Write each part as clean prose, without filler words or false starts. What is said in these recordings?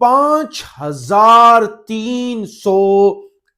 5300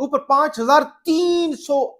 5300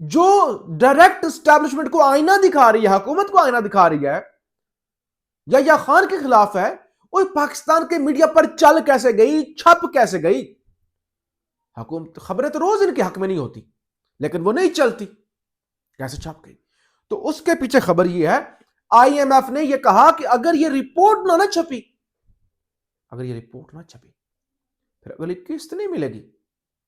جو direct establishment کو آئینہ دکھا رہی ہے, حکومت کو آئینہ دکھا رہی ہے, یا خان کے خلاف ہے, وہ پاکستان کے میڈیا پر چل کیسے گئی, چھپ کیسے گئی؟ حکومت خبریں تو روز ان کے حق میں نہیں ہوتی, لیکن وہ نہیں چلتی, کیسے چھپ گئی؟ تو اس کے پیچھے خبر یہ ہے, آئی ایم ایف نے یہ کہا کہ اگر یہ رپورٹ نہ چھپی, پھر اگلی قسط نہیں ملے گی.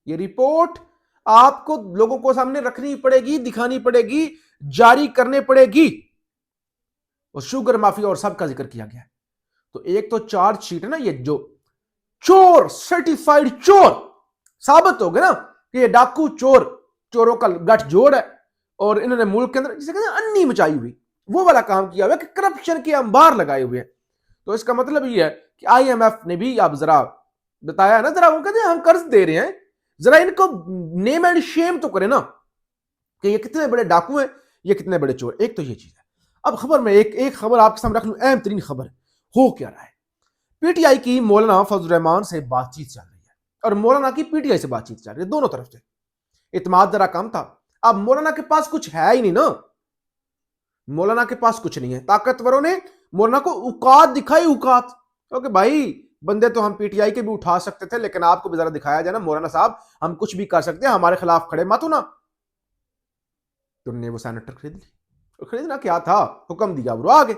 یہ رپورٹ آپ کو لوگوں کو سامنے رکھنی پڑے گی, دکھانی پڑے گی, جاری کرنے پڑے گی. اور شوگر مافیا اور سب کا ذکر کیا گیا ہے. تو ایک تو چارج شیٹ ہے نا, یہ جو چور, سرٹیفائیڈ چور ثابت ہو گیا نا کہ یہ ڈاکو چور, چوروں کا گٹھ جوڑ ہے, اور انہوں نے ملک کے اندر جسے کہتے ہیں انی مچائی ہوئی, وہ والا کام کیا ہوا ہے کہ کرپشن کے انبار لگائے ہوئے ہیں. تو اس کا مطلب یہ ہے کہ آئی ایم ایف نے بھی اب ذرا بتایا نا, ذرا وہ کہتے ہیں ہم قرض دے رہے ہیں, ذرا ان کو نیم اینڈ شیم تو کرے نا کہ یہ کتنے بڑے ڈاکو ہیں, یہ کتنے بڑے چور. ایک تو یہ چیز ہے. اب خبر میں ایک خبر آپ کے سامنے رکھ لوں, اہم ترین خبر ہو کیا رہا ہے. پی ٹی آئی کی مولانا فضل الرحمان سے بات چیت چل رہی ہے, اور مولانا کی پی ٹی آئی سے بات چیت چل رہی ہے, دونوں طرف سے. اعتماد ذرا کم تھا, اب مولانا کے پاس کچھ ہے ہی نہیں نا, مولانا کے پاس کچھ نہیں ہے. طاقتوروں نے مولانا کو اوقات دکھائی, اوقات, کیونکہ بھائی بندے تو ہم پی ٹی آئی کے بھی اٹھا سکتے تھے, لیکن آپ کو بھی ذرا دکھایا جائے نا مولانا صاحب ہم کچھ بھی کر سکتے ہیں, ہمارے خلاف کھڑے مت ہونا. تو انہوں نے وہ سینیٹر خرید لی. خریدنا کیا تھا, حکم دیا, وہ آگے.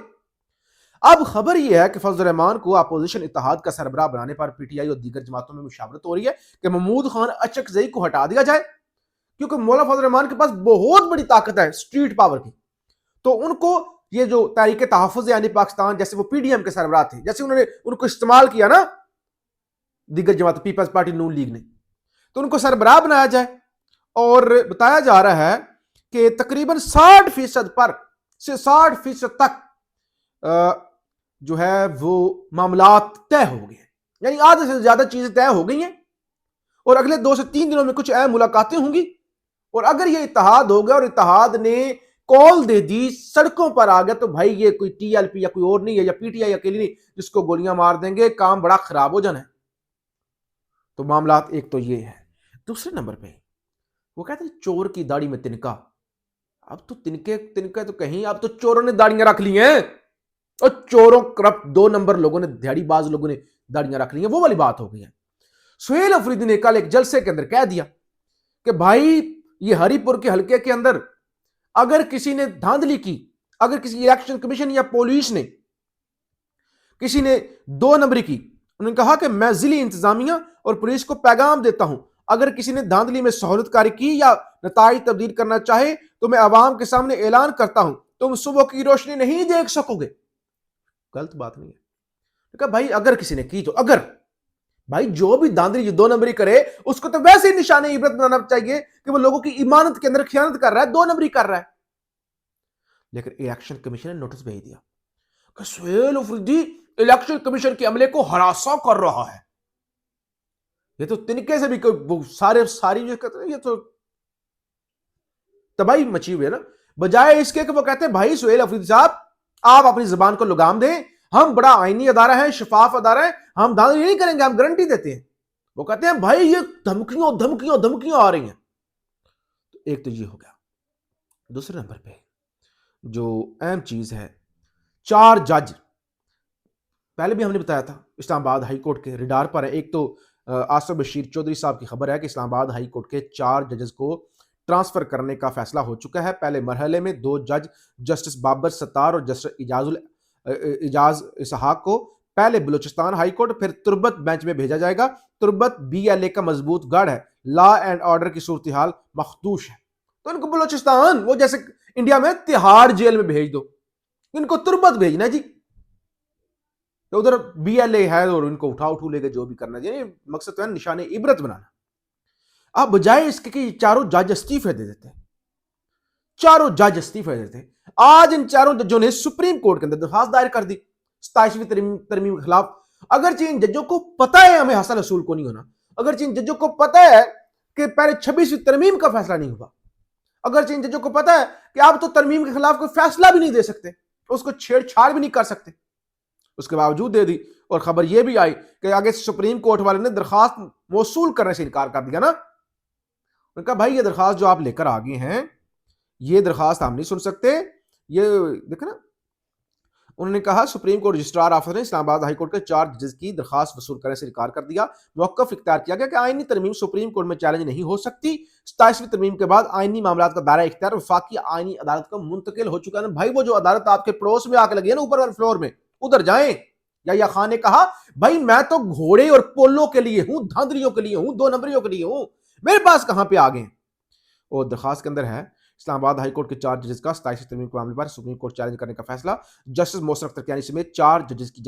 اب خبر یہ ہے کہ فضل الرحمان کو اپوزیشن اتحاد کا سربراہ بنانے پر پی ٹی آئی اور دیگر جماعتوں میں مشاورت ہو رہی ہے کہ محمود خان اچکزئی کو ہٹا دیا جائے, کیونکہ مولانا فضل الرحمان کے پاس بہت بڑی طاقت ہے اسٹریٹ پاور کی. تو ان کو یہ جو تحریک تحفظ یعنی پاکستان, جیسے وہ پی ڈی ایم کے سربراہ تھے, جیسے انہوں نے ان کو استعمال کیا نا دیگر جماعت پیپلز پارٹی نون لیگ نے, تو ان کو سربراہ بنایا جائے. اور بتایا جا رہا ہے کہ تقریباً 60% پر سے 60% تک جو ہے وہ معاملات طے ہو گئے ہیں, یعنی آدھے سے زیادہ چیزیں طے ہو گئی ہیں, اور اگلے 2 سے 3 دنوں میں کچھ اہم ملاقاتیں ہوں گی. اور اگر یہ اتحاد ہو گیا اور اتحاد نے کال دے دی, سڑکوں پر آ گیا, تو بھائی یہ کوئی ٹی ایل پی یا کوئی اور نہیں ہے, یا پی ٹی آئی اکیلی نہیں جس کو گولیاں مار دیں گے, کام بڑا خراب ہو جانا ہے. تو معاملات ایک تو یہ ہے. دوسرے نمبر پہ وہ کہتے ہیں چور کی داڑھی میں تنکا. اب تو تنکے تو کہیں, اب تو چوروں نے داڑیاں رکھ لی ہیں, اور چوروں کرپٹ 2 نمبر لوگوں نے, دہاڑی باز لوگوں نے داڑیاں رکھ لی ہیں, وہ والی بات ہو گئی ہے. سہیل افریدی نے کل ایک جلسے کے اندر کہہ دیا کہ بھائی یہ ہری پور کے حلقے کے اندر اگر کسی نے دھاندلی کی, اگر کسی الیکشن کمیشن یا پولیس نے کسی نے 2 نمبری کی, انہوں نے کہا کہ میں ضلعی انتظامیہ اور پولیس کو پیغام دیتا ہوں, اگر کسی نے دھاندلی میں سہولت کاری کی یا نتائج تبدیل کرنا چاہے تو میں عوام کے سامنے اعلان کرتا ہوں, تم صبح کی روشنی نہیں دیکھ سکو گے. غلط بات نہیں ہے کہ بھائی اگر کسی نے کی, تو اگر بھائی جو بھی دھاندلی 2 نمبری کرے اس کو تو ویسے ہی نشان عبرت بنانا چاہیے کہ وہ لوگوں کی ایمانت کے اندر خیانت کر رہا ہے, 2 نمبری کر رہا ہے. لیکن الیکشن کمیشن نے نوٹس بھیج دیا کہ سہیل افریدی الیکشن کمیشن کے عملے کو ہراساں کر رہا ہے. یہ تو تنکے سے بھی ساری یہ تو تباہی مچی ہوئی ہے نا, بجائے اس کے کہ وہ کہتے ہیں بھائی سہیل افریدی صاحب آپ اپنی زبان کو لگام دیں, ہم بڑا آئینی ادارہ ہے, شفاف ادارہ ہے, ہم دھاندلی نہیں کریں گے, ہم گارنٹی دیتے ہیں. وہ کہتے ہیں بھائی یہ دھمکیاں آ رہی ہیں. تو ایک تو یہ ہو گیا. دوسرے نمبر پہ جو اہم چیز ہے, 4 جج پہلے بھی ہم نے بتایا تھا اسلام آباد ہائی کورٹ کے ریڈار پر ہے. ایک تو آصف بشیر چودھری صاحب کی خبر ہے کہ اسلام آباد ہائی کورٹ کے 4 ججز کو ٹرانسفر کرنے کا فیصلہ ہو چکا ہے. پہلے مرحلے میں 2 جج جسٹس بابر ستار اور جسٹس اجاز اسحاق کو پہلے بلوچستان ہائی کورٹ پھر تربت بینچ میں بھیجا جائے گا. تربت بی ایل اے کا مضبوط گڑھ ہے, لا اینڈ آرڈر کی صورتحال مخدوش ہے, تو ان کو بلوچستان وہ جیسے انڈیا میں تہاڑ جیل میں بھیج دو, ان کو تربت بھیجنا جی, تو ادھر بی ایل اے ہے اور ان کو اٹھو لے کے جو بھی کرنا, یعنی مقصد تو ہے نشان عبرت بنانا. اب بجائے اس کے کہ چاروں جج استعفے دے دیتے ہیں, چاروں جج استعفے دیتے ہیں. آج ان چاروں ججوں نے سپریم کورٹ کے اندر درخواست دائر کر دی 27ویں ترمیم کے خلاف. اگرچہ ان ججوں کو پتہ ہے ہمیں حاصل حصول کو نہیں ہونا, اگرچہ ان ججوں کو پتہ ہے کہ پہلے 26ویں ترمیم کا فیصلہ نہیں ہوا, اگرچہ ان ججوں کو پتہ ہے کہ آپ تو ترمیم کے خلاف کوئی فیصلہ بھی نہیں دے سکتے, اس کو چھیڑ چھاڑ بھی نہیں کر سکتے, اس کے باوجود دے دی. اور خبر یہ بھی آئی کہ آگے سپریم کورٹ والے نے درخواست موصول کرنے سے انکار کر دیا نا. انہوں نے کہا بھائی یہ درخواست جو آپ لے کر آگے ہیں یہ درخواست ہم نہیں سن سکتے. یہ دیکھیں نا, انہوں نے کہا سپریم کورٹ رجسٹرار آفس نے اسلام آباد ہائی کورٹ کے 4 ججز کی درخواست وصول کرنے سے انکار کر دیا. موقف اختیار کیا گیا کہ آئینی ترمیم سپریم کورٹ میں چیلنج نہیں ہو سکتی. 27ویں ترمیم کے بعد آئینی معاملات کا دائرہ اختیار وفاقی آئینی عدالت کو منتقل ہو چکا ہے. بھائی وہ جو عدالت آپ کے پڑوس میں آ کے لگی ہے نا اوپر والے فلور میں, ادھر جائیں. یا خان نے کہا بھائی میں تو گھوڑے اور پولوں کے لیے ہوں, دھاندلیوں کے لیے ہوں, 2 نمبریوں کے لیے ہوں, میرے پاس کہاں پہ آ گئے. اور درخواست کے اندر ہے اسلام آباد ہائی کورٹ کے 4 ججز کا 27ویں ترمیم کے معاملے پر سپریم کورٹ چیلنج کرنے کا فیصلہ. جسٹس محسن اختر کیانی سمیت 4 ججز کی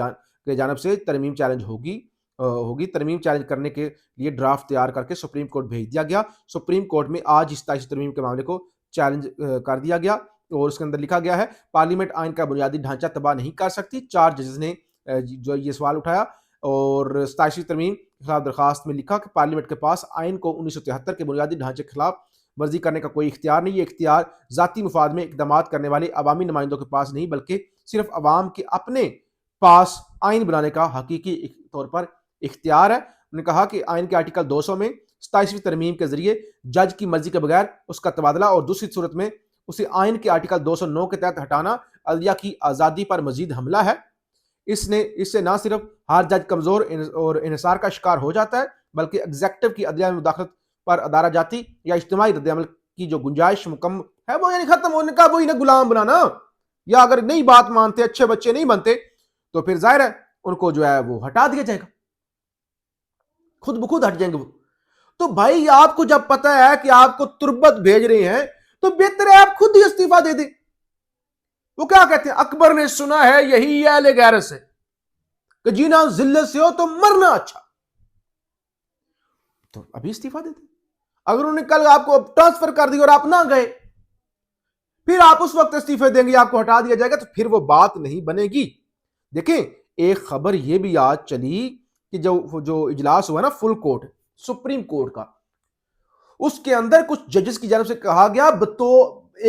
جانب سے ترمیم چیلنج ہوگی. ترمیم چیلنج کرنے کے لیے ڈرافٹ تیار کر کے سپریم کورٹ بھیج دیا گیا. سپریم کورٹ میں آج اس 27ویں ترمیم کے معاملے کو چیلنج کر دیا گیا اور اس کے اندر لکھا گیا ہے پارلیمنٹ آئین کا بنیادی ڈھانچہ تباہ نہیں کر سکتی. 4 ججز نے جو یہ سوال اٹھایا اور 27ویں ترمیم کے خلاف درخواست میں لکھا کہ پارلیمنٹ کے پاس آئین کو 1973 کے بنیادی ڈھانچے کے خلاف ورزی کرنے کا کوئی اختیار نہیں. یہ اختیار ذاتی مفاد میں اقدامات کرنے والے عوامی نمائندوں کے پاس نہیں بلکہ صرف عوام کے اپنے پاس آئین بنانے کا حقیقی طور پر اختیار ہے. انہوں نے کہا کہ آئین کے آرٹیکل 200 میں 27ویں ترمیم کے ذریعے جج کی مرضی کے بغیر اس کا تبادلہ اور دوسری صورت میں اسے آئین کے آرٹیکل 209 کے تحت ہٹانا عدلیہ کی آزادی پر مزید حملہ ہے. اس سے نہ صرف ہر جج کمزور اور انحصار کا شکار ہو جاتا ہے بلکہ ایگزیکٹو کی عدلیہ میں مداخلت پر ادارہ جاتی یا اجتماعی رد عمل کی جو گنجائش مکمل ہے وہ یعنی ختم ہونے کا وہی نہ غلام بنانا. یا اگر نہیں بات مانتے, اچھے بچے نہیں بنتے تو پھر ظاہر ہے ان کو جو ہے وہ ہٹا دیا جائے گا, خود بخود ہٹ جائیں گے وہ. تو بھائی آپ کو جب پتا ہے کہ آپ کو تربت بھیج رہے ہیں تو بہتر ہے آپ خود ہی استعفیٰ دے دیں. وہ کیا کہتے ہیں, اکبر نے سنا ہے یہی اہل غیرت سے کہ جینا ذلت سے ہو تو مرنا اچھا. تو ابھی استعفیٰ دے دیں. اگر انہوں نے کل آپ کو ٹرانسفر کر دی اور آپ نہ گئے پھر آپ اس وقت استعفے دیں گے, آپ کو ہٹا دیا جائے گا, تو پھر وہ بات نہیں بنے گی. دیکھیں ایک خبر یہ بھی آج چلی کہ جو اجلاس ہوا نا فل کورٹ سپریم کورٹ کا, اس کے اندر کچھ ججز کی جانب سے کہا گیا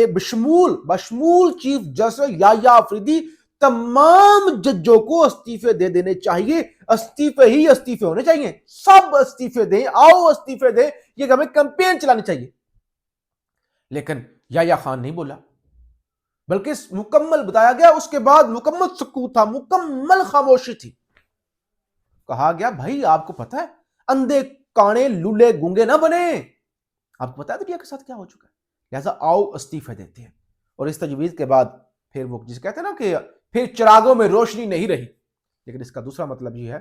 بشمول چیف جسٹس یحییٰ آفریدی تمام ججوں کو استعفے دے دینے چاہیے. استعفے ہونے چاہیے, سب استعفے دیں, آؤ استعفے دیں, یہ ہمیں کمپین چلانی چاہیے. لیکن یحییٰ خان نہیں بولا بلکہ مکمل بتایا گیا. اس کے بعد مکمل سکوت تھا, مکمل خاموشی تھی. کہا گیا بھائی آپ کو پتا ہے اندھے کانے لولے گونگے نہ بنے, آپ کو پتا ہے دنیا کے ساتھ کیا ہو چکا ہے, لہذا آؤ استعفے دیتے ہیں. اور اس تجویز کے بعد پھر وہ جس کہتے ہیں نا کہ پھر چراغوں میں روشنی نہیں رہی. لیکن اس کا دوسرا مطلب یہ ہے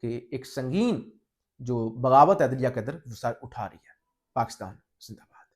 کہ ایک سنگین جو بغاوت عدلیہ کے اندر وہ سر اٹھا رہی ہے. پاکستان زندہ باد.